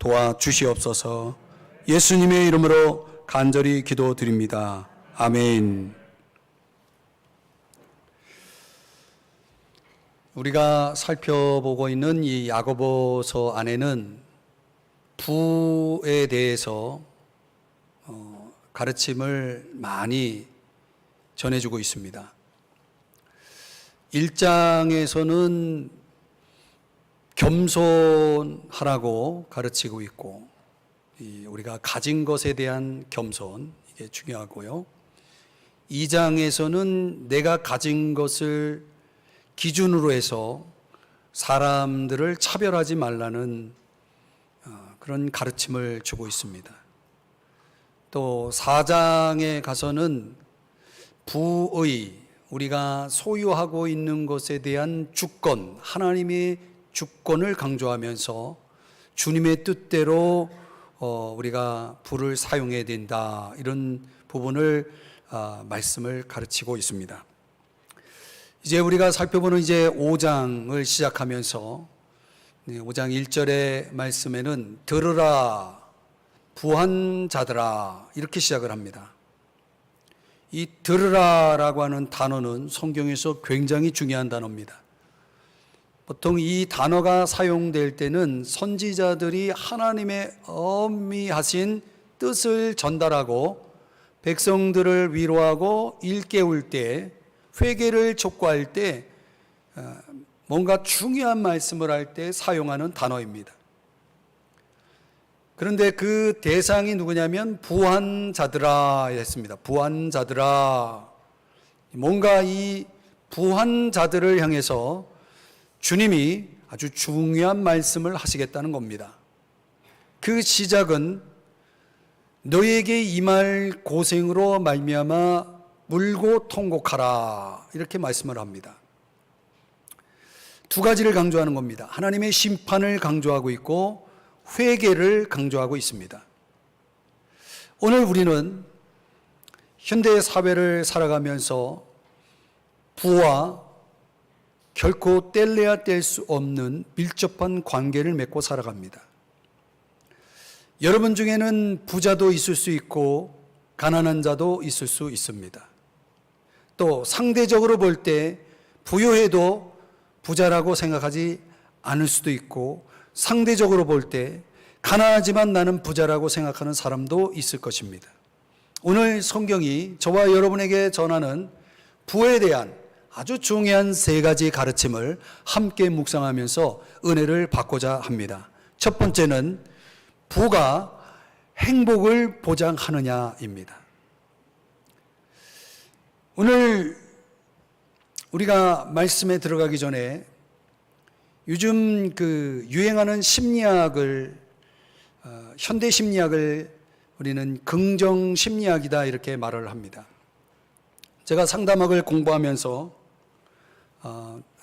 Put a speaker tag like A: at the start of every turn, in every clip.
A: 도와주시옵소서. 예수님의 이름으로 간절히 기도드립니다. 아멘. 우리가 살펴보고 있는 이 야고보서 안에는 부에 대해서 가르침을 많이 전해주고 있습니다. 1장에서는 겸손하라고 가르치고 있고, 우리가 가진 것에 대한 겸손, 이게 중요하고요. 2장에서는 내가 가진 것을 기준으로 해서 사람들을 차별하지 말라는 그런 가르침을 주고 있습니다. 또 4장에 가서는 부의, 우리가 소유하고 있는 것에 대한 주권, 하나님의 주권을 강조하면서 주님의 뜻대로 우리가 부를 사용해야 된다, 이런 부분을 말씀을 가르치고 있습니다. 이제 우리가 살펴보는 이제 5장을 시작하면서 5장 1절의 말씀에는 들으라 부한 자들아, 이렇게 시작을 합니다. 이 들으라라고 하는 단어는 성경에서 굉장히 중요한 단어입니다. 보통 이 단어가 사용될 때는 선지자들이 하나님의 엄미하신 뜻을 전달하고 백성들을 위로하고 일깨울 때, 회개를 촉구할 때, 뭔가 중요한 말씀을 할 때 사용하는 단어입니다. 그런데 그 대상이 누구냐면 부한 자들아 했습니다. 부한 자들아. 뭔가 이 부한 자들을 향해서 주님이 아주 중요한 말씀을 하시겠다는 겁니다. 그 시작은 너에게 임할 고생으로 말미암아 물고 통곡하라, 이렇게 말씀을 합니다. 두 가지를 강조하는 겁니다. 하나님의 심판을 강조하고 있고 회개를 강조하고 있습니다. 오늘 우리는 현대 사회를 살아가면서 부와 결코 뗄래야 뗄 수 없는 밀접한 관계를 맺고 살아갑니다. 여러분 중에는 부자도 있을 수 있고 가난한 자도 있을 수 있습니다. 또 상대적으로 볼 때 부유해도 부자라고 생각하지 않을 수도 있고, 상대적으로 볼 때 가난하지만 나는 부자라고 생각하는 사람도 있을 것입니다. 오늘 성경이 저와 여러분에게 전하는 부에 대한 아주 중요한 세 가지 가르침을 함께 묵상하면서 은혜를 받고자 합니다. 첫 번째는 부가 행복을 보장하느냐입니다. 오늘 우리가 말씀에 들어가기 전에 요즘 유행하는 심리학을, 현대 심리학을 우리는 긍정 심리학이다, 이렇게 말을 합니다. 제가 상담학을 공부하면서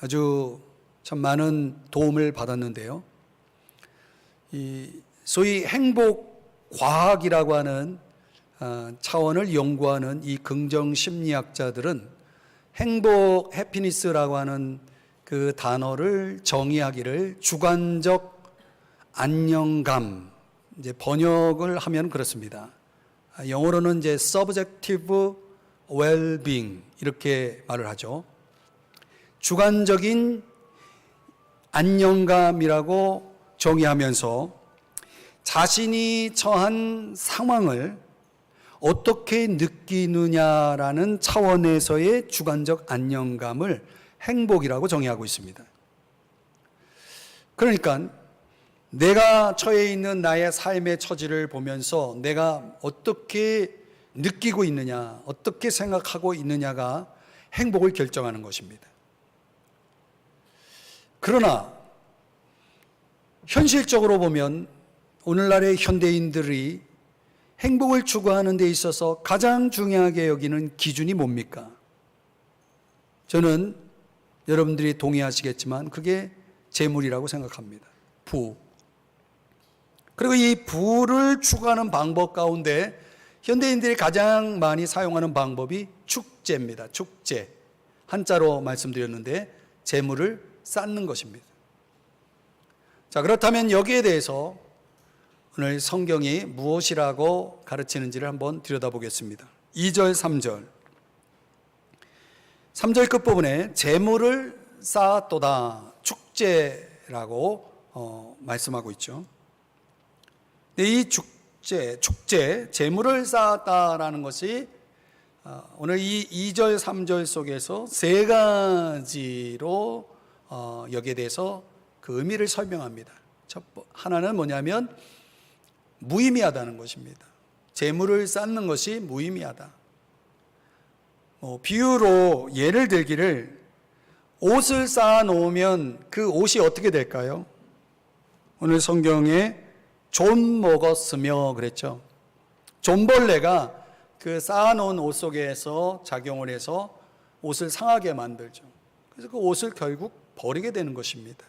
A: 아주 참 많은 도움을 받았는데요. 소위 행복 과학이라고 하는 차원을 연구하는 이 긍정 심리학자들은 행복, 해피니스라고 하는 그 단어를 정의하기를 주관적 안녕감, 이제 번역을 하면 그렇습니다. 영어로는 이제 subjective well-being, 이렇게 말을 하죠. 주관적인 안녕감이라고 정의하면서 자신이 처한 상황을 어떻게 느끼느냐라는 차원에서의 주관적 안녕감을 행복이라고 정의하고 있습니다. 그러니까 내가 처해 있는 나의 삶의 처지를 보면서 내가 어떻게 느끼고 있느냐, 어떻게 생각하고 있느냐가 행복을 결정하는 것입니다. 그러나 현실적으로 보면 오늘날의 현대인들이 행복을 추구하는 데 있어서 가장 중요하게 여기는 기준이 뭡니까? 저는 여러분들이 동의하시겠지만 그게 재물이라고 생각합니다. 부. 그리고 이 부를 추구하는 방법 가운데 현대인들이 가장 많이 사용하는 방법이 축제입니다. 축제. 한자로 말씀드렸는데 재물을 쌓는 것입니다. 자, 그렇다면 여기에 대해서 오늘 성경이 무엇이라고 가르치는지를 한번 들여다보겠습니다. 2절, 3절. 3절 끝부분에 재물을 쌓았도다 축제라고 말씀하고 있죠. 이 축제, 재물을 쌓았다라는 것이 오늘 이 2절, 3절 속에서 세 가지로 여기에 대해서 그 의미를 설명합니다. 하나는 뭐냐면 무의미하다는 것입니다. 재물을 쌓는 것이 무의미하다. 비유로 예를 들기를 옷을 쌓아 놓으면 그 옷이 어떻게 될까요? 오늘 성경에 존 먹었으며 그랬죠. 존벌레가 그 쌓아 놓은 옷 속에서 작용을 해서 옷을 상하게 만들죠. 그래서 그 옷을 결국 버리게 되는 것입니다.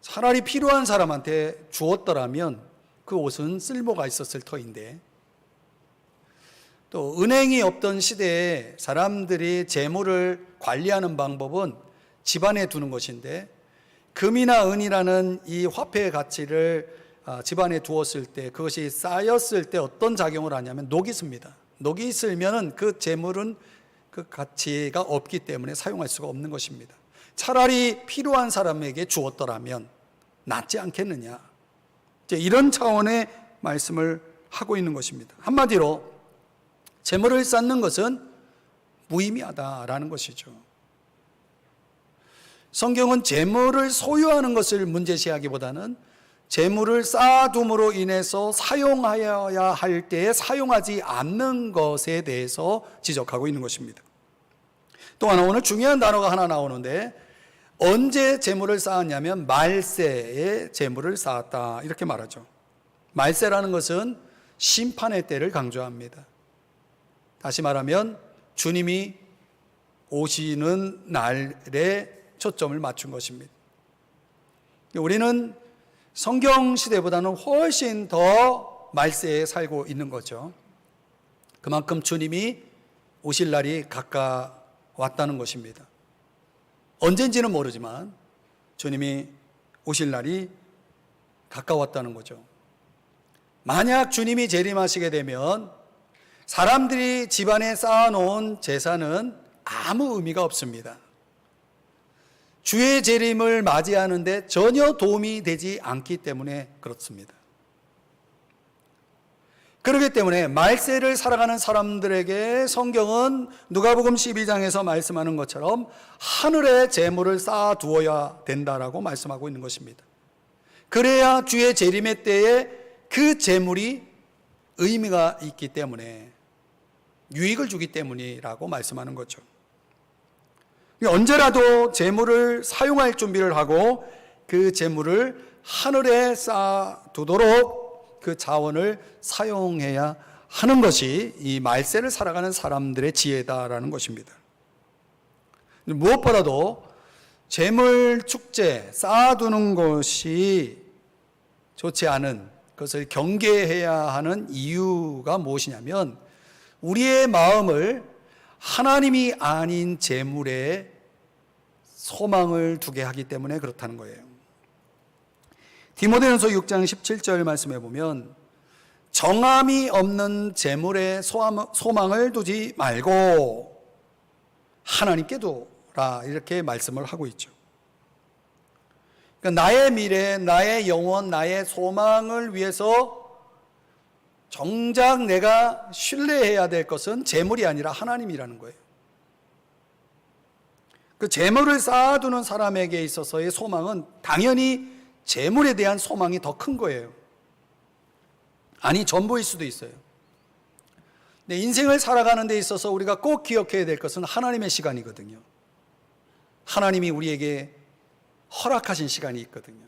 A: 차라리 필요한 사람한테 주었더라면 그 옷은 쓸모가 있었을 터인데, 또 은행이 없던 시대에 사람들이 재물을 관리하는 방법은 집안에 두는 것인데, 금이나 은이라는 이 화폐의 가치를 집안에 두었을 때 그것이 쌓였을 때 어떤 작용을 하냐면 녹이 씁니다. 녹이 있으면 그 재물은 그 가치가 없기 때문에 사용할 수가 없는 것입니다. 차라리 필요한 사람에게 주었더라면 낫지 않겠느냐, 이런 차원의 말씀을 하고 있는 것입니다. 한마디로 재물을 쌓는 것은 무의미하다라는 것이죠. 성경은 재물을 소유하는 것을 문제시하기보다는 재물을 쌓아둠으로 인해서 사용하여야 할 때에 사용하지 않는 것에 대해서 지적하고 있는 것입니다. 또 하나, 오늘 중요한 단어가 하나 나오는데, 언제 재물을 쌓았냐면 말세에 재물을 쌓았다 이렇게 말하죠. 말세라는 것은 심판의 때를 강조합니다. 다시 말하면 주님이 오시는 날에 초점을 맞춘 것입니다. 우리는 성경 시대보다는 훨씬 더 말세에 살고 있는 거죠. 그만큼 주님이 오실 날이 가까웠다는 것입니다. 언젠지는 모르지만 주님이 오실 날이 가까웠다는 거죠. 만약 주님이 재림하시게 되면 사람들이 집안에 쌓아놓은 재산은 아무 의미가 없습니다. 주의 재림을 맞이하는데 전혀 도움이 되지 않기 때문에 그렇습니다. 그렇기 때문에 말세를 살아가는 사람들에게 성경은 누가복음 12장에서 말씀하는 것처럼 하늘에 재물을 쌓아두어야 된다라고 말씀하고 있는 것입니다. 그래야 주의 재림의 때에 그 재물이 의미가 있기 때문에, 유익을 주기 때문이라고 말씀하는 거죠. 언제라도 재물을 사용할 준비를 하고 그 재물을 하늘에 쌓아두도록 그 자원을 사용해야 하는 것이 이 말세를 살아가는 사람들의 지혜다라는 것입니다. 무엇보다도 재물 축제, 쌓아두는 것이 좋지 않은 것을 경계해야 하는 이유가 무엇이냐면, 우리의 마음을 하나님이 아닌 재물에 소망을 두게 하기 때문에 그렇다는 거예요. 디모데전서 6장 17절 말씀해 보면 정함이 없는 재물에 소망을 두지 말고 하나님께 두라 이렇게 말씀을 하고 있죠. 그러니까 나의 미래, 나의 영혼, 나의 소망을 위해서 정작 내가 신뢰해야 될 것은 재물이 아니라 하나님이라는 거예요. 그 재물을 쌓아두는 사람에게 있어서의 소망은 당연히 재물에 대한 소망이 더 큰 거예요. 아니, 전부일 수도 있어요. 근데 인생을 살아가는 데 있어서 우리가 꼭 기억해야 될 것은 하나님의 시간이거든요. 하나님이 우리에게 허락하신 시간이 있거든요.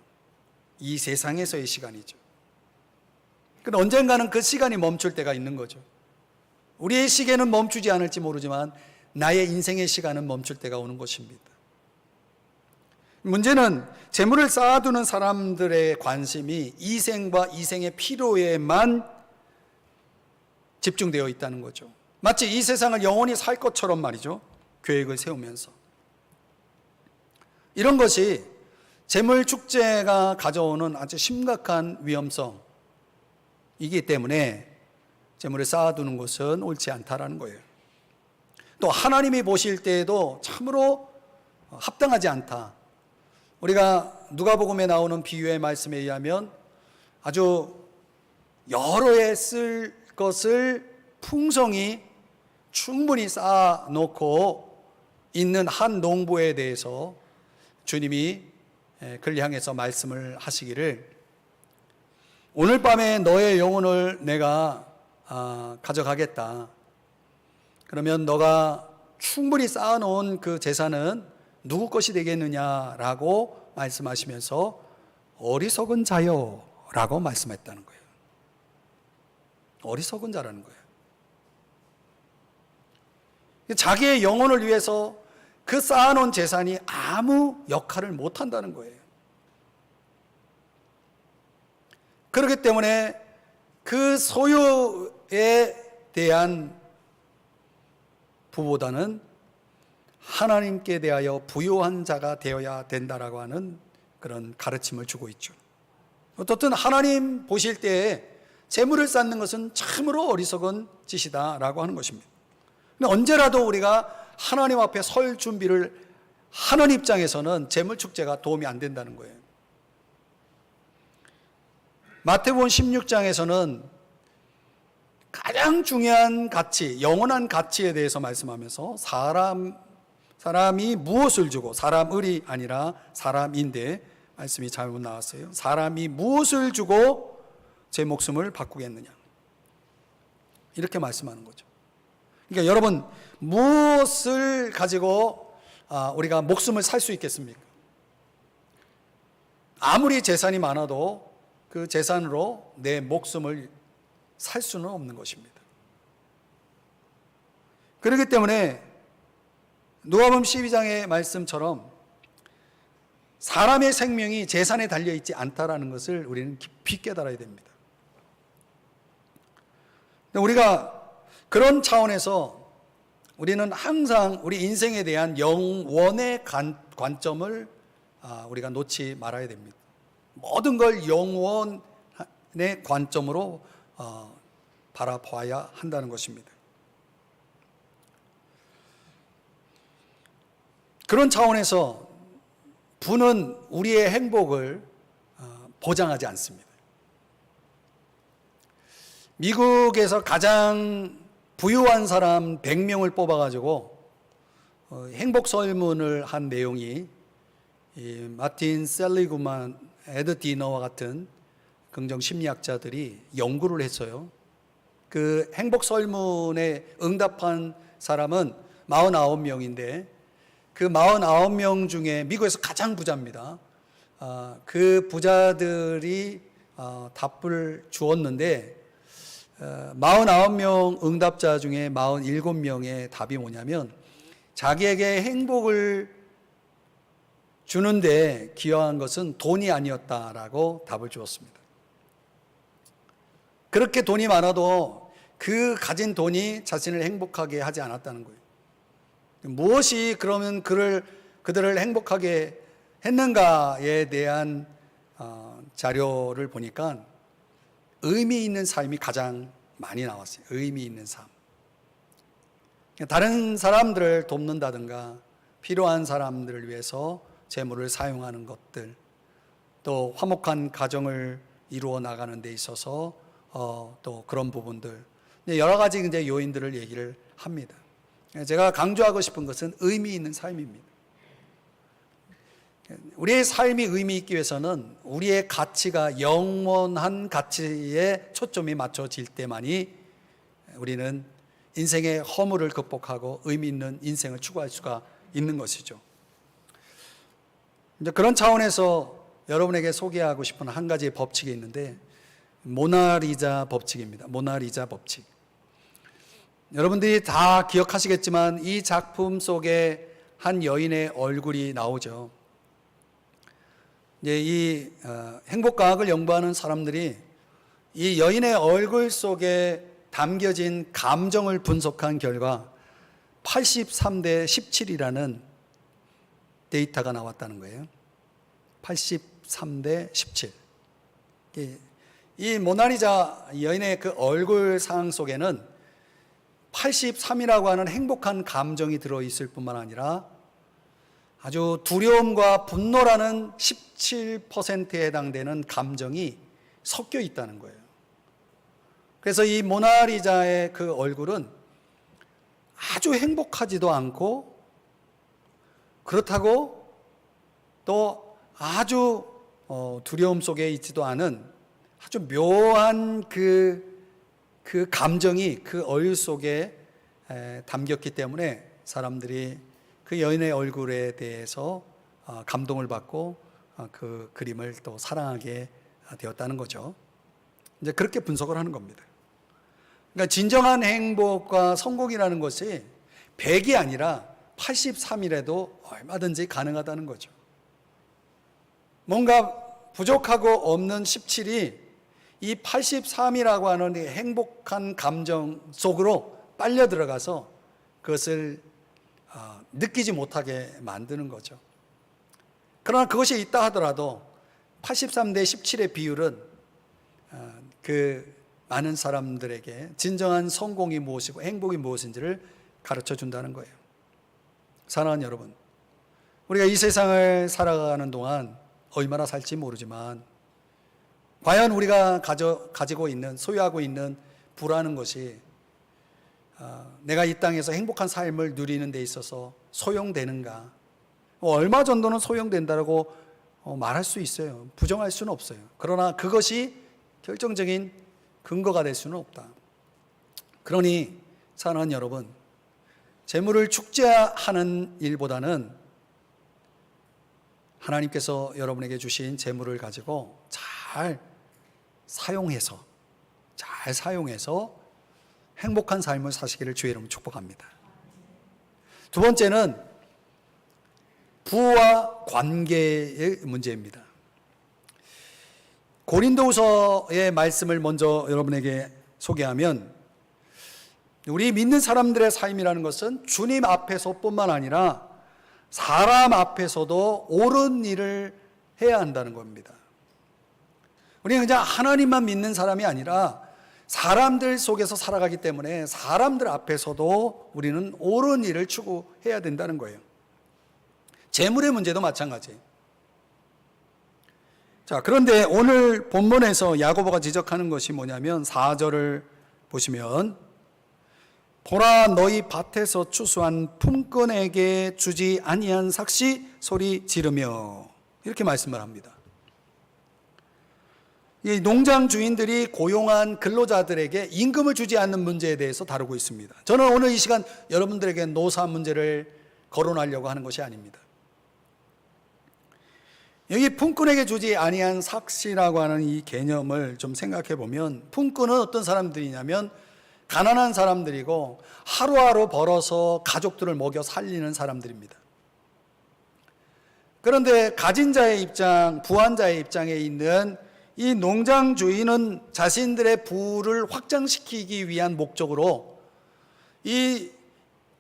A: 이 세상에서의 시간이죠. 그런데 언젠가는 그 시간이 멈출 때가 있는 거죠. 우리의 시계는 멈추지 않을지 모르지만 나의 인생의 시간은 멈출 때가 오는 것입니다. 문제는 재물을 쌓아두는 사람들의 관심이 이생과 이생의 필요에만 집중되어 있다는 거죠. 마치 이 세상을 영원히 살 것처럼 말이죠. 계획을 세우면서. 이런 것이 재물 축제가 가져오는 아주 심각한 위험성이기 때문에 재물을 쌓아두는 것은 옳지 않다라는 거예요. 또 하나님이 보실 때에도 참으로 합당하지 않다. 우리가 누가복음에 나오는 비유의 말씀에 의하면 아주 여러 해 쓸 것을 풍성히 충분히 쌓아놓고 있는 한 농부에 대해서 주님이 그를 향해서 말씀을 하시기를, 오늘 밤에 너의 영혼을 내가 가져가겠다. 그러면 너가 충분히 쌓아놓은 그 재산은 누구 것이 되겠느냐라고 말씀하시면서 어리석은 자요 라고 말씀했다는 거예요. 어리석은 자라는 거예요. 자기의 영혼을 위해서 그 쌓아놓은 재산이 아무 역할을 못한다는 거예요. 그렇기 때문에 그 소유에 대한 부보다는 하나님께 대하여 부요한 자가 되어야 된다라고 하는 그런 가르침을 주고 있죠. 어떻든 하나님 보실 때에 재물을 쌓는 것은 참으로 어리석은 짓이다라고 하는 것입니다. 근데 언제라도 우리가 하나님 앞에 설 준비를 하는 입장에서는 재물 축제가 도움이 안 된다는 거예요. 마태복음 16장에서는 가장 중요한 가치, 영원한 가치에 대해서 말씀하면서 사람이 무엇을 주고, 사람을이 아니라 사람인데 말씀이 잘못 나왔어요. 사람이 무엇을 주고 제 목숨을 바꾸겠느냐, 이렇게 말씀하는 거죠. 그러니까 여러분, 무엇을 가지고 우리가 목숨을 살 수 있겠습니까? 아무리 재산이 많아도 그 재산으로 내 목숨을 살 수는 없는 것입니다. 그렇기 때문에 누가복음 12장의 말씀처럼 사람의 생명이 재산에 달려있지 않다라는 것을 우리는 깊이 깨달아야 됩니다. 우리가 그런 차원에서 우리는 항상 우리 인생에 대한 영원의 관점을 우리가 놓지 말아야 됩니다. 모든 걸 영원의 관점으로 바라봐야 한다는 것입니다. 그런 차원에서 부는 우리의 행복을 보장하지 않습니다. 미국에서 가장 부유한 사람 100명을 뽑아가지고 행복 설문을 한 내용이 마틴 셀리그만, 에드 디너와 같은 긍정 심리학자들이 연구를 했어요. 그 행복 설문에 응답한 사람은 49명인데 그 49명 중에 미국에서 가장 부자입니다. 그 부자들이 답을 주었는데 49명 응답자 중에 47명의 답이 뭐냐면 자기에게 행복을 주는데 기여한 것은 돈이 아니었다라고 답을 주었습니다. 그렇게 돈이 많아도 그 가진 돈이 자신을 행복하게 하지 않았다는 거예요. 무엇이 그러면 그들을 행복하게 했는가에 대한 자료를 보니까 의미 있는 삶이 가장 많이 나왔어요. 의미 있는 삶. 다른 사람들을 돕는다든가 필요한 사람들을 위해서 재물을 사용하는 것들, 또 화목한 가정을 이루어 나가는 데 있어서 또 그런 부분들, 여러 가지 이제 요인들을 얘기를 합니다. 제가 강조하고 싶은 것은 의미 있는 삶입니다. 우리의 삶이 의미 있기 위해서는 우리의 가치가 영원한 가치에 초점이 맞춰질 때만이 우리는 인생의 허물을 극복하고 의미 있는 인생을 추구할 수가 있는 것이죠. 이제 그런 차원에서 여러분에게 소개하고 싶은 한 가지의 법칙이 있는데 모나리자 법칙입니다. 모나리자 법칙. 여러분들이 다 기억하시겠지만 이 작품 속에 한 여인의 얼굴이 나오죠. 이제 이 행복과학을 연구하는 사람들이 이 여인의 얼굴 속에 담겨진 감정을 분석한 결과 83대 17이라는 데이터가 나왔다는 거예요. 83대 17. 이 모나리자 여인의 그 얼굴 상황 속에는 83이라고 하는 행복한 감정이 들어있을 뿐만 아니라 아주 두려움과 분노라는 17%에 해당되는 감정이 섞여 있다는 거예요. 그래서 이 모나리자의 그 얼굴은 아주 행복하지도 않고 그렇다고 또 아주 두려움 속에 있지도 않은 아주 묘한 그 감정이 그 얼굴 속에 담겼기 때문에 사람들이 그 여인의 얼굴에 대해서 감동을 받고 그 그림을 또 사랑하게 되었다는 거죠. 이제 그렇게 분석을 하는 겁니다. 그러니까 진정한 행복과 성공이라는 것이 100이 아니라 83이라도 얼마든지 가능하다는 거죠. 뭔가 부족하고 없는 17이 이 83이라고 하는 이 행복한 감정 속으로 빨려 들어가서 그것을 느끼지 못하게 만드는 거죠. 그러나 그것이 있다 하더라도 83대 17의 비율은 그 많은 사람들에게 진정한 성공이 무엇이고 행복이 무엇인지를 가르쳐 준다는 거예요. 사랑하는 여러분, 우리가 이 세상을 살아가는 동안 얼마나 살지 모르지만 과연 우리가 가지고 있는, 소유하고 있는 부라는 것이 내가 이 땅에서 행복한 삶을 누리는 데 있어서 소용되는가? 얼마 정도는 소용된다고 말할 수 있어요. 부정할 수는 없어요. 그러나 그것이 결정적인 근거가 될 수는 없다. 그러니 사랑하는 여러분, 재물을 축제하는 일보다는 하나님께서 여러분에게 주신 재물을 가지고 잘 사용해서 행복한 삶을 사시기를 주의 이름으로 축복합니다. 두 번째는 부와 관계의 문제입니다. 고린도후서의 말씀을 먼저 여러분에게 소개하면 우리 믿는 사람들의 삶이라는 것은 주님 앞에서뿐만 아니라 사람 앞에서도 옳은 일을 해야 한다는 겁니다. 우리는 그냥 하나님만 믿는 사람이 아니라 사람들 속에서 살아가기 때문에 사람들 앞에서도 우리는 옳은 일을 추구해야 된다는 거예요. 재물의 문제도 마찬가지예요. 자, 그런데 오늘 본문에서 야고보가 지적하는 것이 뭐냐면 4절을 보시면 보라, 너희 밭에서 추수한 품꾼에게 주지 아니한 삭시 소리 지르며, 이렇게 말씀을 합니다. 이 농장 주인들이 고용한 근로자들에게 임금을 주지 않는 문제에 대해서 다루고 있습니다. 저는 오늘 이 시간 여러분들에게 노사 문제를 거론하려고 하는 것이 아닙니다. 여기 품꾼에게 주지 아니한 삭시라고 하는 이 개념을 좀 생각해 보면, 품꾼은 어떤 사람들이냐면 가난한 사람들이고 하루하루 벌어서 가족들을 먹여 살리는 사람들입니다. 그런데 가진 자의 입장, 부한 자의 입장에 있는 이 농장 주인은 자신들의 부를 확장시키기 위한 목적으로 이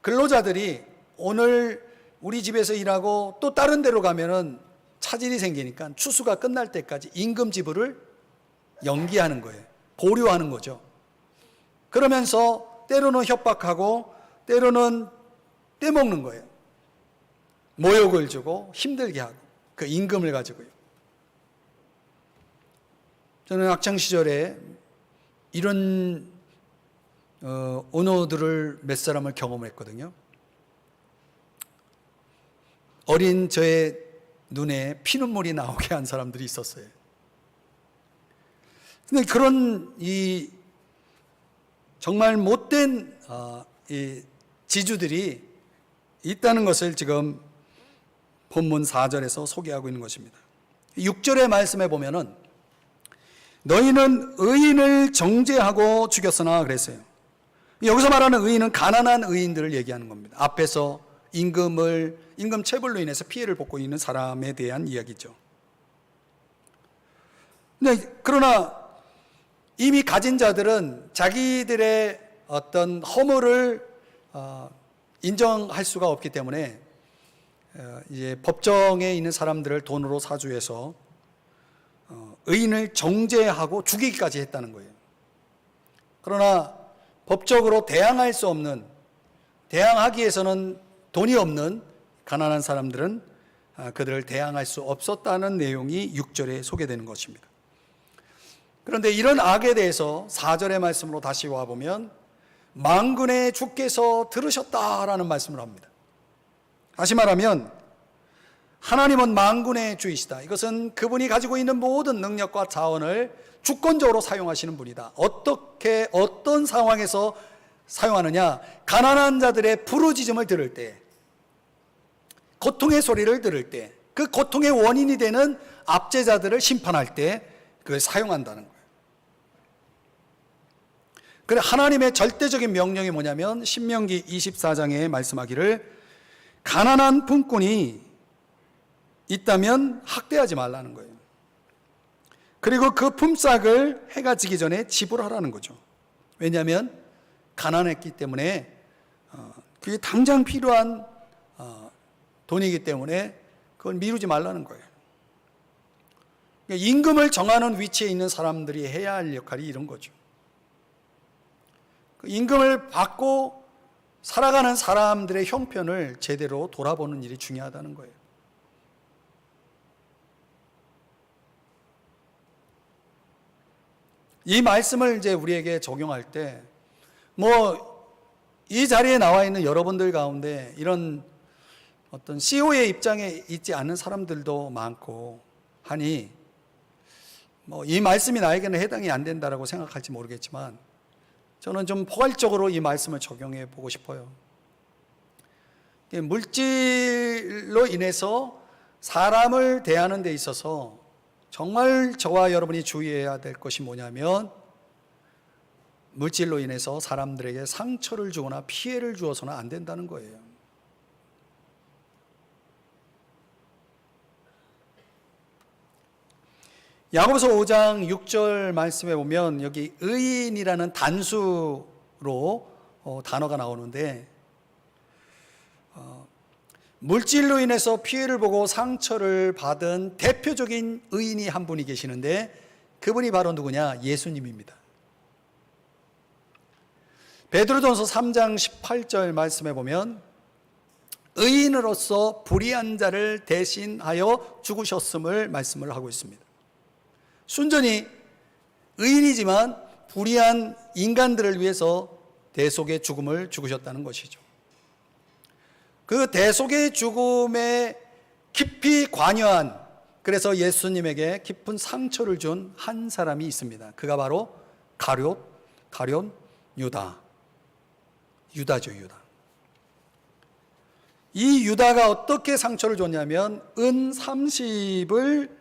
A: 근로자들이 오늘 우리 집에서 일하고 또 다른 데로 가면은 차질이 생기니까 추수가 끝날 때까지 임금 지불을 연기하는 거예요. 보류하는 거죠. 그러면서 때로는 협박하고 때로는 떼먹는 거예요. 모욕을 주고 힘들게 하고 그 임금을 가지고요. 저는 학창시절에 이런 언어들을 몇 사람을 경험했거든요. 어린 저의 눈에 피눈물이 나오게 한 사람들이 있었어요. 근데 그런 이 정말 못된 이 지주들이 있다는 것을 지금 본문 4절에서 소개하고 있는 것입니다. 6절의 말씀에 보면은 너희는 의인을 정죄하고 죽였으나 그랬어요. 여기서 말하는 의인은 가난한 의인들을 얘기하는 겁니다. 앞에서 임금 체불로 인해서 피해를 받고 있는 사람에 대한 이야기죠. 그러나 이미 가진 자들은 자기들의 어떤 허물을 인정할 수가 없기 때문에 이제 법정에 있는 사람들을 돈으로 사주해서 의인을 정죄하고 죽이기까지 했다는 거예요. 그러나 법적으로 대항할 수 없는, 대항하기 위해서는 돈이 없는 가난한 사람들은 그들을 대항할 수 없었다는 내용이 6절에 소개되는 것입니다. 그런데 이런 악에 대해서 4절의 말씀으로 다시 와보면 만군의 주께서 들으셨다라는 말씀을 합니다. 다시 말하면 하나님은 만군의 주이시다. 이것은 그분이 가지고 있는 모든 능력과 자원을 주권적으로 사용하시는 분이다. 어떻게, 어떤 상황에서 사용하느냐? 가난한 자들의 부르짖음을 들을 때, 고통의 소리를 들을 때, 그 고통의 원인이 되는 압제자들을 심판할 때 그걸 사용한다는 거예요. 그래, 하나님의 절대적인 명령이 뭐냐면 신명기 24장에 말씀하기를 가난한 품꾼이 있다면 학대하지 말라는 거예요. 그리고 그 품삯을 해가 지기 전에 지불하라는 거죠. 왜냐하면 가난했기 때문에 그게 당장 필요한 돈이기 때문에 그걸 미루지 말라는 거예요. 임금을 정하는 위치에 있는 사람들이 해야 할 역할이 이런 거죠. 임금을 받고 살아가는 사람들의 형편을 제대로 돌아보는 일이 중요하다는 거예요. 이 말씀을 이제 우리에게 적용할 때, 이 자리에 나와 있는 여러분들 가운데 이런 어떤 CEO의 입장에 있지 않는 사람들도 많고 하니, 이 말씀이 나에게는 해당이 안 된다라고 생각할지 모르겠지만, 저는 좀 포괄적으로 이 말씀을 적용해 보고 싶어요. 물질로 인해서 사람을 대하는 데 있어서 정말 저와 여러분이 주의해야 될 것이 뭐냐면, 물질로 인해서 사람들에게 상처를 주거나 피해를 주어서는 안 된다는 거예요. 야고보서 5장 6절 말씀에 보면 여기 의인이라는 단수로 단어가 나오는데, 물질로 인해서 피해를 보고 상처를 받은 대표적인 의인이 한 분이 계시는데 그분이 바로 누구냐? 예수님입니다. 베드로전서 3장 18절 말씀에 보면 의인으로서 불의한 자를 대신하여 죽으셨음을 말씀을 하고 있습니다. 순전히 의인이지만 불의한 인간들을 위해서 대속의 죽음을 죽으셨다는 것이죠. 그 대속의 죽음에 깊이 관여한, 그래서 예수님에게 깊은 상처를 준 한 사람이 있습니다. 그가 바로 가룟 유다죠, 유다. 이 유다가 어떻게 상처를 줬냐면 은 30을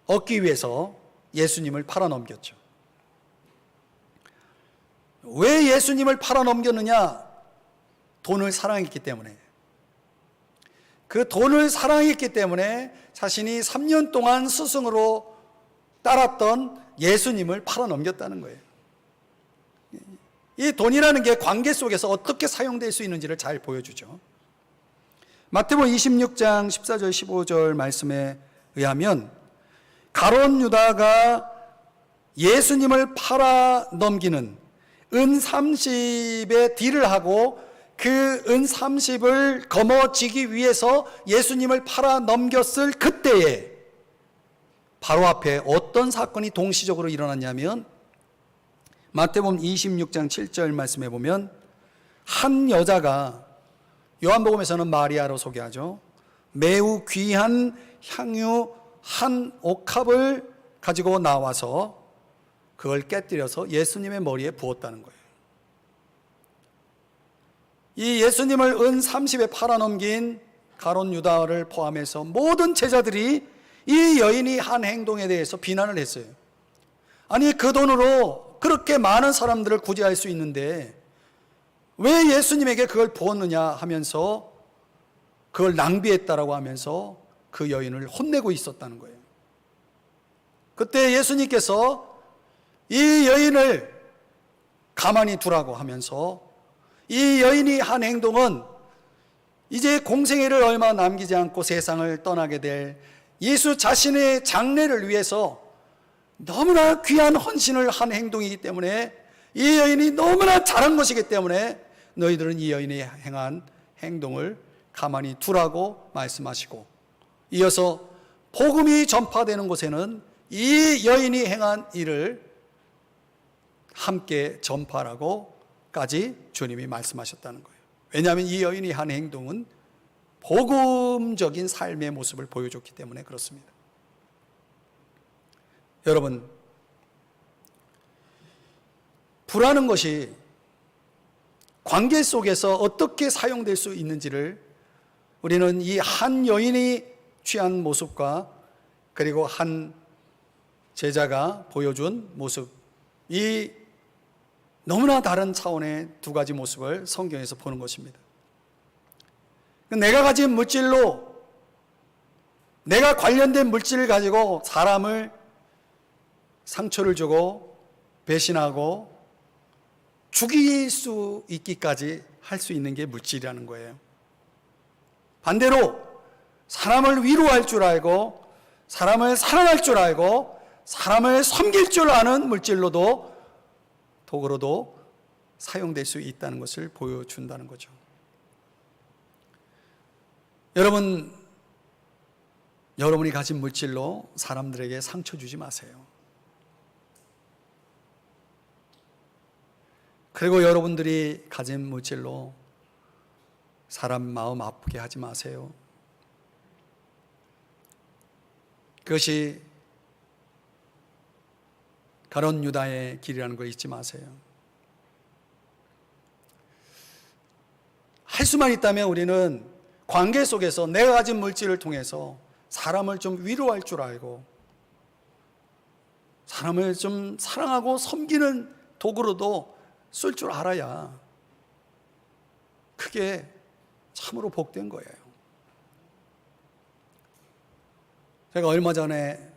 A: 얻기 위해서 예수님을 팔아넘겼죠. 왜 예수님을 팔아넘겼느냐? 돈을 사랑했기 때문에. 그 돈을 사랑했기 때문에 자신이 3년 동안 스승으로 따랐던 예수님을 팔아넘겼다는 거예요. 이 돈이라는 게 관계 속에서 어떻게 사용될 수 있는지를 잘 보여주죠. 마태복음 26장 14절 15절 말씀에 의하면 가룟 유다가 예수님을 팔아넘기는 은 30의 딜을 하고 그 은 30을 거머쥐기 위해서 예수님을 팔아넘겼을 그때에 바로 앞에 어떤 사건이 동시적으로 일어났냐면 마태복음 26장 7절 말씀에 보면 한 여자가, 요한복음에서는 마리아로 소개하죠, 매우 귀한 향유 한 옥합을 가지고 나와서 그걸 깨뜨려서 예수님의 머리에 부었다는 거예요. 이 예수님을 은 30에 팔아넘긴 가룟 유다를 포함해서 모든 제자들이 이 여인이 한 행동에 대해서 비난을 했어요. 아니, 그 돈으로 그렇게 많은 사람들을 구제할 수 있는데 왜 예수님에게 그걸 부었느냐 하면서 그걸 낭비했다라고 하면서 그 여인을 혼내고 있었다는 거예요. 그때 예수님께서 이 여인을 가만히 두라고 하면서 이 여인이 한 행동은 이제 공생애를 얼마 남기지 않고 세상을 떠나게 될 예수 자신의 장래를 위해서 너무나 귀한 헌신을 한 행동이기 때문에, 이 여인이 너무나 잘한 것이기 때문에 너희들은 이 여인이 행한 행동을 가만히 두라고 말씀하시고, 이어서 복음이 전파되는 곳에는 이 여인이 행한 일을 함께 전파라고까지 주님이 말씀하셨다는 거예요. 왜냐하면 이 여인이 한 행동은 복음적인 삶의 모습을 보여줬기 때문에 그렇습니다. 여러분, 불하는 것이 관계 속에서 어떻게 사용될 수 있는지를 우리는 이 한 여인이 취한 모습과 그리고 한 제자가 보여준 모습, 이 너무나 다른 차원의 두 가지 모습을 성경에서 보는 것입니다. 내가 가진 물질로, 내가 관련된 물질을 가지고 사람을 상처를 주고 배신하고 죽일 수 있기까지 할 수 있는 게 물질이라는 거예요. 반대로 사람을 위로할 줄 알고, 사람을 사랑할 줄 알고, 사람을 섬길 줄 아는 물질로도, 도구로도 사용될 수 있다는 것을 보여준다는 거죠. 여러분이 가진 물질로 사람들에게 상처 주지 마세요. 그리고 여러분들이 가진 물질로 사람 마음 아프게 하지 마세요. 그것이 가룟 유다의 길이라는 걸 잊지 마세요. 할 수만 있다면 우리는 관계 속에서 내가 가진 물질을 통해서 사람을 좀 위로할 줄 알고, 사람을 좀 사랑하고 섬기는 도구로도 쓸 줄 알아야 그게 참으로 복된 거예요. 제가 얼마 전에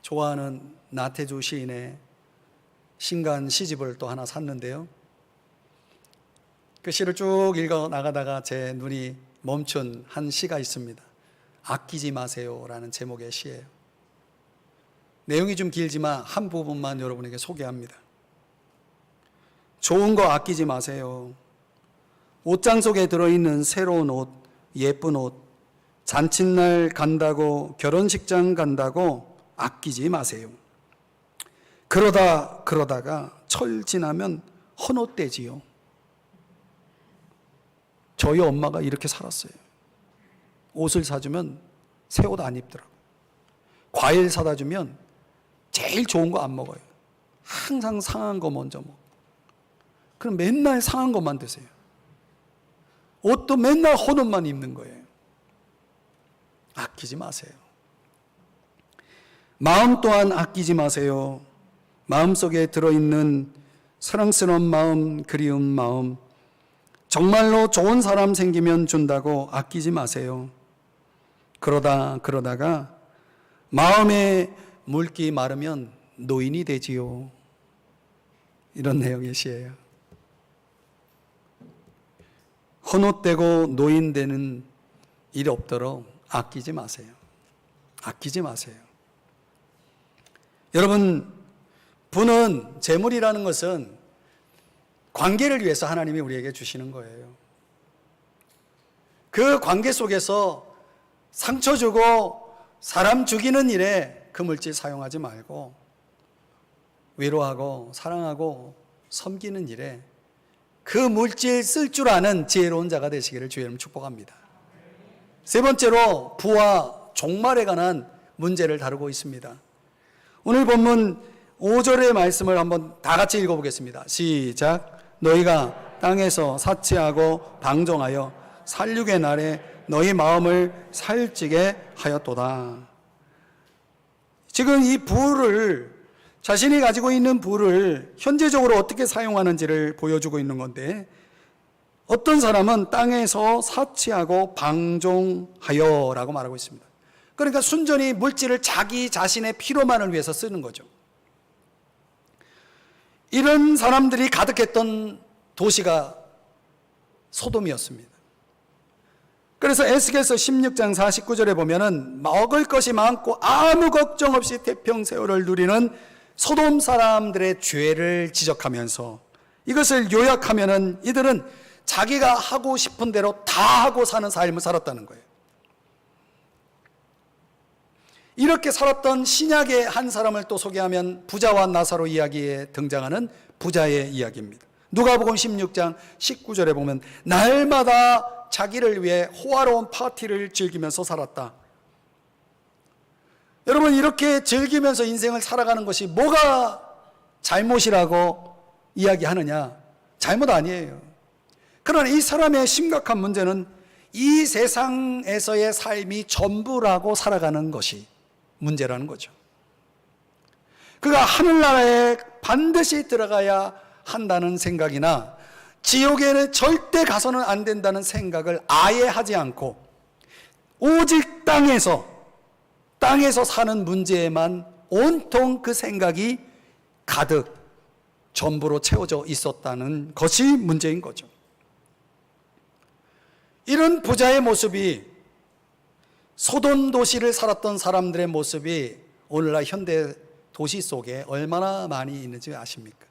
A: 좋아하는 나태주 시인의 신간 시집을 또 하나 샀는데요, 그 시를 쭉 읽어 나가다가 제 눈이 멈춘 한 시가 있습니다. 아끼지 마세요 라는 제목의 시예요. 내용이 좀 길지만 한 부분만 여러분에게 소개합니다. 좋은 거 아끼지 마세요. 옷장 속에 들어있는 새로운 옷, 예쁜 옷, 잔칫날 간다고, 결혼식장 간다고 아끼지 마세요. 그러다가 철 지나면 헌옷되지요. 저희 엄마가 이렇게 살았어요. 옷을 사주면 새 옷 안 입더라고요. 과일 사다 주면 제일 좋은 거 안 먹어요. 항상 상한 거 먼저 먹고, 그럼 맨날 상한 것만 드세요. 옷도 맨날 헌옷만 입는 거예요. 아끼지 마세요. 마음 또한 아끼지 마세요. 마음속에 들어있는 사랑스러운 마음, 그리운 마음, 정말로 좋은 사람 생기면 준다고 아끼지 마세요. 그러다가 마음에 물기 마르면 노인이 되지요. 이런 내용의 시예요. 헌옷되고 노인되는 일이 없도록 아끼지 마세요. 아끼지 마세요. 여러분, 부는, 재물이라는 것은 관계를 위해서 하나님이 우리에게 주시는 거예요. 그 관계 속에서 상처 주고 사람 죽이는 일에 그 물질 사용하지 말고, 위로하고 사랑하고 섬기는 일에 그 물질 쓸 줄 아는 지혜로운 자가 되시기를 주의 이름으로 축복합니다. 세 번째로 부와 종말에 관한 문제를 다루고 있습니다. 오늘 본문 5절의 말씀을 한번 다 같이 읽어보겠습니다. 시작. 너희가 땅에서 사치하고 방종하여 살육의 날에 너희 마음을 살찌게 하였도다. 지금 이 부를, 자신이 가지고 있는 부를 현재적으로 어떻게 사용하는지를 보여주고 있는 건데, 어떤 사람은 땅에서 사치하고 방종하여 라고 말하고 있습니다. 그러니까 순전히 물질을 자기 자신의 피로만을 위해서 쓰는 거죠. 이런 사람들이 가득했던 도시가 소돔이었습니다. 그래서 에스겔서 16장 49절에 보면은 먹을 것이 많고 아무 걱정 없이 태평세월을 누리는 소돔 사람들의 죄를 지적하면서 이것을 요약하면은 이들은 자기가 하고 싶은 대로 다 하고 사는 삶을 살았다는 거예요. 이렇게 살았던 신약의 한 사람을 또 소개하면 부자와 나사로 이야기에 등장하는 부자의 이야기입니다. 누가복음 16장 19절에 보면 날마다 자기를 위해 호화로운 파티를 즐기면서 살았다. 여러분, 이렇게 즐기면서 인생을 살아가는 것이 뭐가 잘못이라고 이야기하느냐? 잘못 아니에요. 그러나 이 사람의 심각한 문제는 이 세상에서의 삶이 전부라고 살아가는 것이 문제라는 거죠. 그가 하늘나라에 반드시 들어가야 한다는 생각이나 지옥에는 절대 가서는 안 된다는 생각을 아예 하지 않고 오직 땅에서 사는 문제에만 온통 그 생각이 가득 전부로 채워져 있었다는 것이 문제인 거죠. 이런 부자의 모습이, 소돔 도시를 살았던 사람들의 모습이 오늘날 현대 도시 속에 얼마나 많이 있는지 아십니까?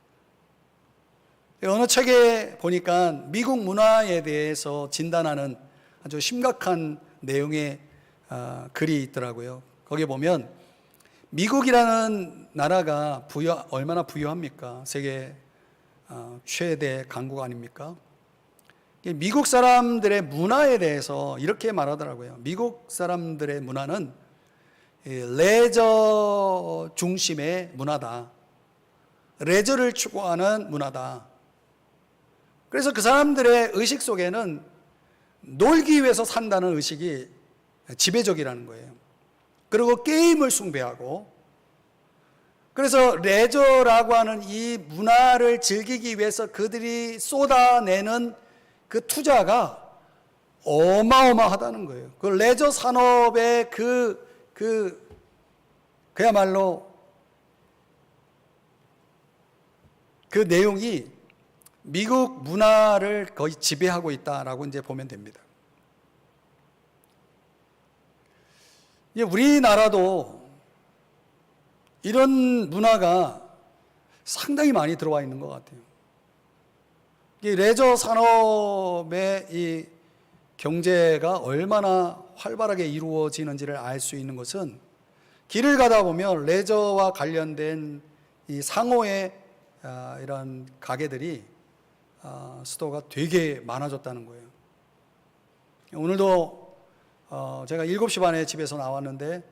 A: 어느 책에 보니까 미국 문화에 대해서 진단하는 아주 심각한 내용의 글이 있더라고요. 거기에 보면 미국이라는 나라가 얼마나 부유합니까? 세계 최대 강국 아닙니까? 미국 사람들의 문화에 대해서 이렇게 말하더라고요. 미국 사람들의 문화는 레저 중심의 문화다. 레저를 추구하는 문화다. 그래서 그 사람들의 의식 속에는 놀기 위해서 산다는 의식이 지배적이라는 거예요. 그리고 게임을 숭배하고, 그래서 레저라고 하는 이 문화를 즐기기 위해서 그들이 쏟아내는 그 투자가 어마어마하다는 거예요. 그 레저 산업의 그야말로 그 내용이 미국 문화를 거의 지배하고 있다라고 이제 보면 됩니다. 우리나라도 이런 문화가 상당히 많이 들어와 있는 것 같아요. 이 레저 산업의 이 경제가 얼마나 활발하게 이루어지는지를 알 수 있는 것은 길을 가다 보면 레저와 관련된 이 상호의 이런 가게들이 스토어가 되게 많아졌다는 거예요. 오늘도 제가 7시 반에 집에서 나왔는데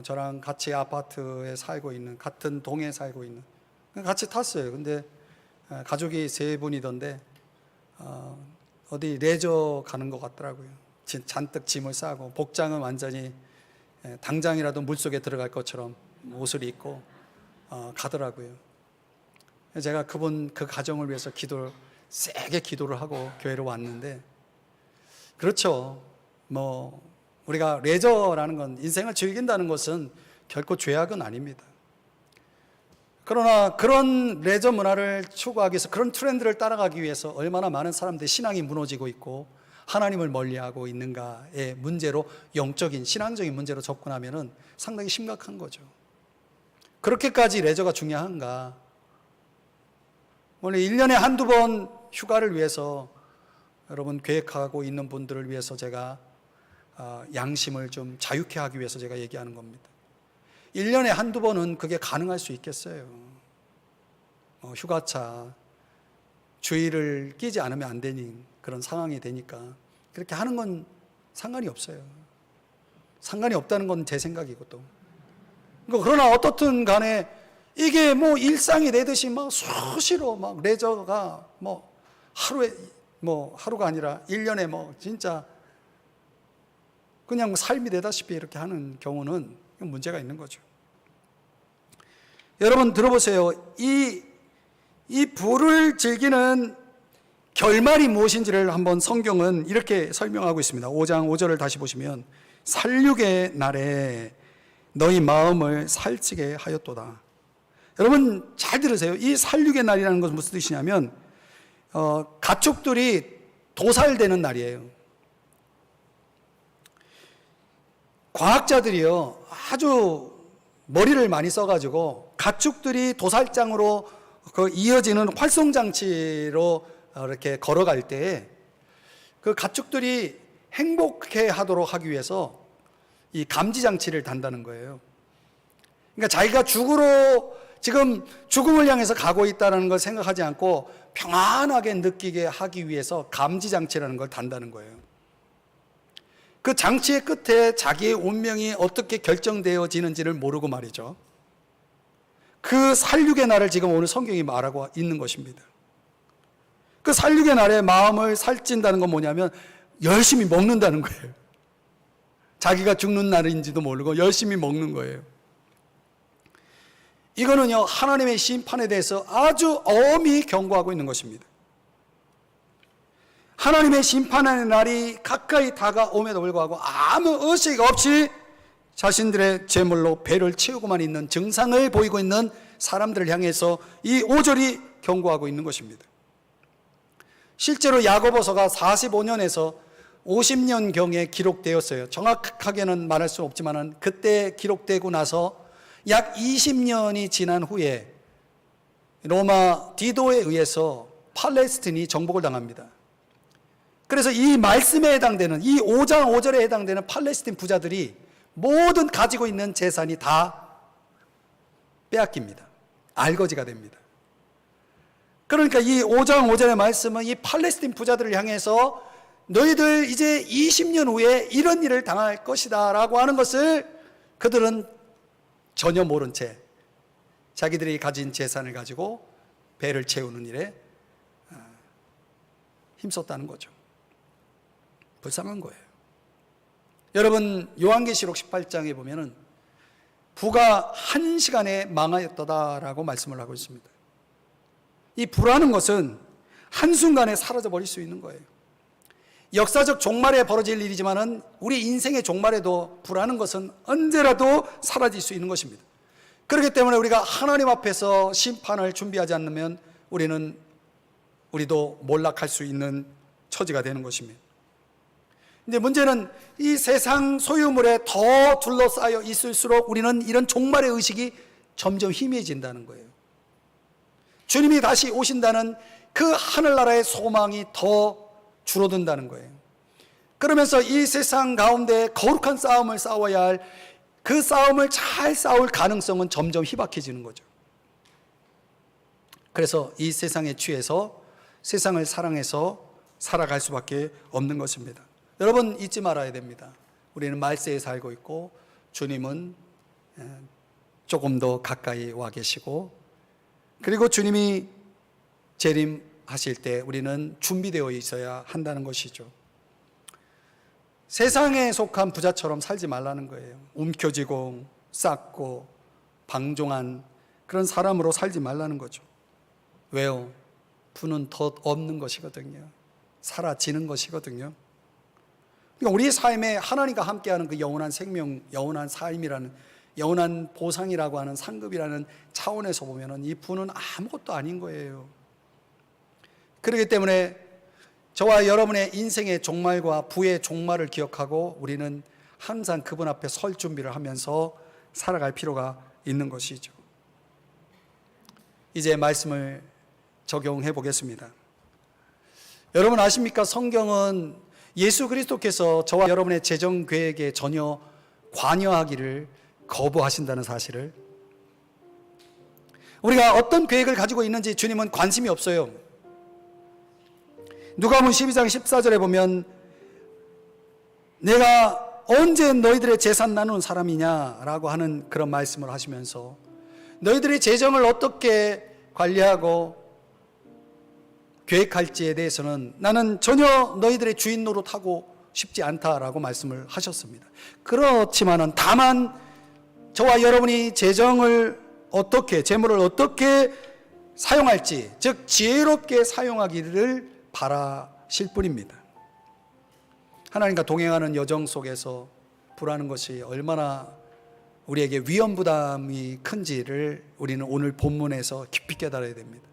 A: 저랑 같이 아파트에 살고 있는, 같은 동에 살고 있는, 같이 탔어요. 근데 가족이 3분이던데 어디 레저 가는 것 같더라고요. 잔뜩 짐을 싸고 복장은 완전히 당장이라도 물속에 들어갈 것처럼 옷을 입고 가더라고요. 제가 그 가정을 위해서 세게 기도를 하고 교회로 왔는데, 그렇죠. 우리가 레저라는 건, 인생을 즐긴다는 것은 결코 죄악은 아닙니다. 그러나 그런 레저 문화를 추구하기 위해서, 그런 트렌드를 따라가기 위해서 얼마나 많은 사람들의 신앙이 무너지고 있고 하나님을 멀리하고 있는가의 문제로, 영적인 신앙적인 문제로 접근하면 상당히 심각한 거죠. 그렇게까지 레저가 중요한가? 오늘 1년에 한두 번 휴가를 위해서 여러분 계획하고 있는 분들을 위해서 제가 양심을 좀 자유케 하기 위해서 제가 얘기하는 겁니다. 1년에 한두 번은 그게 가능할 수 있겠어요. 휴가차 주의를 끼지 않으면 안 되는 그런 상황이 되니까 그렇게 하는 건 상관이 없어요. 상관이 없다는 건 제 생각이고, 또 그러나 어떻든 간에 이게 일상이 되듯이 수시로 레저가 하루에 하루가 아니라 1년에 진짜 그냥 삶이 되다시피 이렇게 하는 경우는 문제가 있는 거죠. 여러분 들어보세요. 이 부를 즐기는 결말이 무엇인지를 한번 성경은 이렇게 설명하고 있습니다. 5장 5절을 다시 보시면, 살육의 날에 너희 마음을 살찌게 하였도다. 여러분 잘 들으세요. 이 살육의 날이라는 것은 무슨 뜻이냐면 가축들이 도살되는 날이에요. 과학자들이요 아주 머리를 많이 써가지고 가축들이 도살장으로 그 이어지는 활송장치로 이렇게 걸어갈 때 그 가축들이 행복해 하도록 하기 위해서 이 감지장치를 단다는 거예요. 그러니까 자기가 지금 죽음을 향해서 가고 있다는 걸 생각하지 않고 평안하게 느끼게 하기 위해서 감지장치라는 걸 단다는 거예요. 그 장치의 끝에 자기의 운명이 어떻게 결정되어지는지를 모르고 말이죠. 그 살육의 날을 지금 오늘 성경이 말하고 있는 것입니다. 그 살육의 날에 마음을 살찐다는 건 뭐냐면 열심히 먹는다는 거예요. 자기가 죽는 날인지도 모르고 열심히 먹는 거예요. 이거는요 하나님의 심판에 대해서 아주 엄히 경고하고 있는 것입니다. 하나님의 심판의 날이 가까이 다가옴에도 불구하고 아무 의식 없이 자신들의 재물로 배를 채우고만 있는 증상을 보이고 있는 사람들을 향해서 이 5절이 경고하고 있는 것입니다. 실제로 야고보서가 45년에서 50년경에 기록되었어요. 정확하게는 말할 수 없지만 그때 기록되고 나서 약 20년이 지난 후에 로마 디도에 의해서 팔레스틴이 정복을 당합니다. 그래서 이 말씀에 해당되는 이 5장 5절에 해당되는 팔레스틴 부자들이 모든 가지고 있는 재산이 다 빼앗깁니다. 알거지가 됩니다. 그러니까 이 5장 5절의 말씀은 이 팔레스틴 부자들을 향해서 너희들 이제 20년 후에 이런 일을 당할 것이다 라고 하는 것을 그들은 전혀 모른 채 자기들이 가진 재산을 가지고 배를 채우는 일에 힘썼다는 거죠. 불쌍한 거예요. 여러분 요한계시록 18장에 보면은 부가 1시간에 망하였다라고 말씀을 하고 있습니다. 이 부라는 것은 한순간에 사라져 버릴 수 있는 거예요. 역사적 종말에 벌어질 일이지만은 우리 인생의 종말에도 부라는 것은 언제라도 사라질 수 있는 것입니다. 그렇기 때문에 우리가 하나님 앞에서 심판을 준비하지 않으면 우리도 몰락할 수 있는 처지가 되는 것입니다. 근데 문제는 이 세상 소유물에 더 둘러싸여 있을수록 우리는 이런 종말의 의식이 점점 희미해진다는 거예요. 주님이 다시 오신다는 그 하늘나라의 소망이 더 줄어든다는 거예요. 그러면서 이 세상 가운데 거룩한 싸움을 싸워야 할 그 싸움을 잘 싸울 가능성은 점점 희박해지는 거죠. 그래서 이 세상에 취해서 세상을 사랑해서 살아갈 수밖에 없는 것입니다. 여러분 잊지 말아야 됩니다. 우리는 말세에 살고 있고 주님은 조금 더 가까이 와 계시고 그리고 주님이 재림하실 때 우리는 준비되어 있어야 한다는 것이죠. 세상에 속한 부자처럼 살지 말라는 거예요. 움켜쥐고 쌌고 방종한 그런 사람으로 살지 말라는 거죠. 왜요? 부는 덧 없는 것이거든요. 사라지는 것이거든요. 그러니까 우리 삶에 하나님과 함께하는 그 영원한 생명, 영원한 삶이라는 영원한 보상이라고 하는 상급이라는 차원에서 보면은 이 부는 아무것도 아닌 거예요. 그렇기 때문에 저와 여러분의 인생의 종말과 부의 종말을 기억하고 우리는 항상 그분 앞에 설 준비를 하면서 살아갈 필요가 있는 것이죠. 이제 말씀을 적용해 보겠습니다. 여러분 아십니까? 성경은 예수 그리스도께서 저와 여러분의 재정 계획에 전혀 관여하기를 거부하신다는 사실을, 우리가 어떤 계획을 가지고 있는지 주님은 관심이 없어요. 누가복음 12장 14절에 보면 내가 언제 너희들의 재산 나누는 사람이냐라고 하는 그런 말씀을 하시면서 너희들의 재정을 어떻게 관리하고 계획할지에 대해서는 나는 전혀 너희들의 주인 노릇하고 싶지 않다라고 말씀을 하셨습니다. 그렇지만은 다만 저와 여러분이 재물을 어떻게 사용할지, 즉 지혜롭게 사용하기를 바라실 뿐입니다. 하나님과 동행하는 여정 속에서 부라는 것이 얼마나 우리에게 위험 부담이 큰지를 우리는 오늘 본문에서 깊이 깨달아야 됩니다.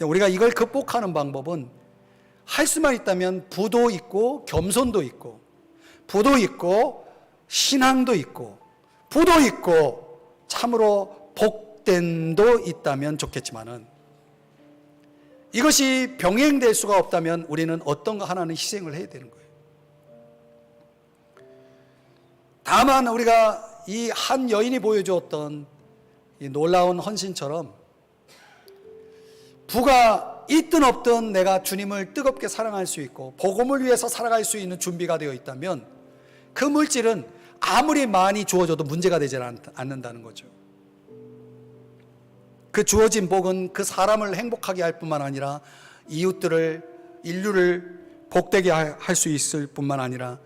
A: 우리가 이걸 극복하는 방법은 할 수만 있다면 부도 있고 겸손도 있고 부도 있고 신앙도 있고 부도 있고 참으로 복됨도 있다면 좋겠지만은 이것이 병행될 수가 없다면 우리는 어떤 거 하나는 희생을 해야 되는 거예요. 다만 우리가 이 한 여인이 보여주었던 이 놀라운 헌신처럼 부가 있든 없든 내가 주님을 뜨겁게 사랑할 수 있고 복음을 위해서 살아갈 수 있는 준비가 되어 있다면 그 물질은 아무리 많이 주어져도 문제가 되지 않는다는 거죠. 그 주어진 복은 그 사람을 행복하게 할 뿐만 아니라 이웃들을, 인류를 복되게 할 수 있을 뿐만 아니라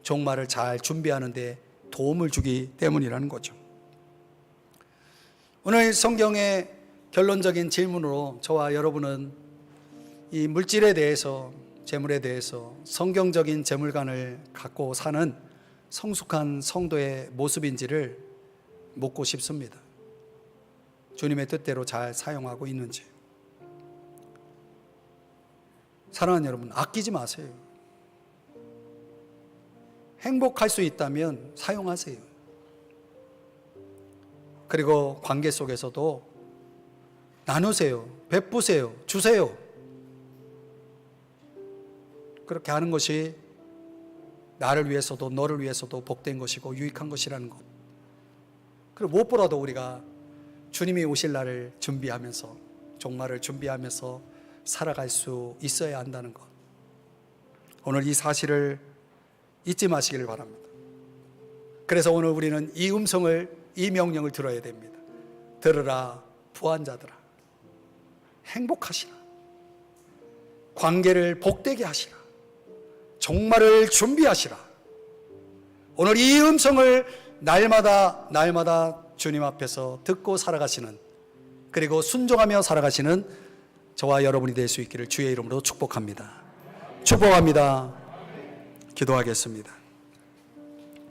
A: 종말을 잘 준비하는 데 도움을 주기 때문이라는 거죠. 오늘 성경의 결론적인 질문으로 저와 여러분은 이 물질에 대해서, 재물에 대해서 성경적인 재물관을 갖고 사는 성숙한 성도의 모습인지를 묻고 싶습니다. 주님의 뜻대로 잘 사용하고 있는지. 사랑하는 여러분, 아끼지 마세요. 행복할 수 있다면 사용하세요. 그리고 관계 속에서도 나누세요. 베푸세요. 주세요. 그렇게 하는 것이 나를 위해서도 너를 위해서도 복된 것이고 유익한 것이라는 것. 그리고 무엇보다도 우리가 주님이 오실 날을 준비하면서, 종말을 준비하면서 살아갈 수 있어야 한다는 것. 오늘 이 사실을 잊지 마시기를 바랍니다. 그래서 오늘 우리는 이 음성을, 이 명령을 들어야 됩니다. 들으라 부한 자들아, 행복하시라. 관계를 복되게 하시라. 종말을 준비하시라. 오늘 이 음성을 날마다 주님 앞에서 듣고 살아가시는, 그리고 순종하며 살아가시는 저와 여러분이 될 수 있기를 주의 이름으로 축복합니다. 축복합니다. 기도하겠습니다.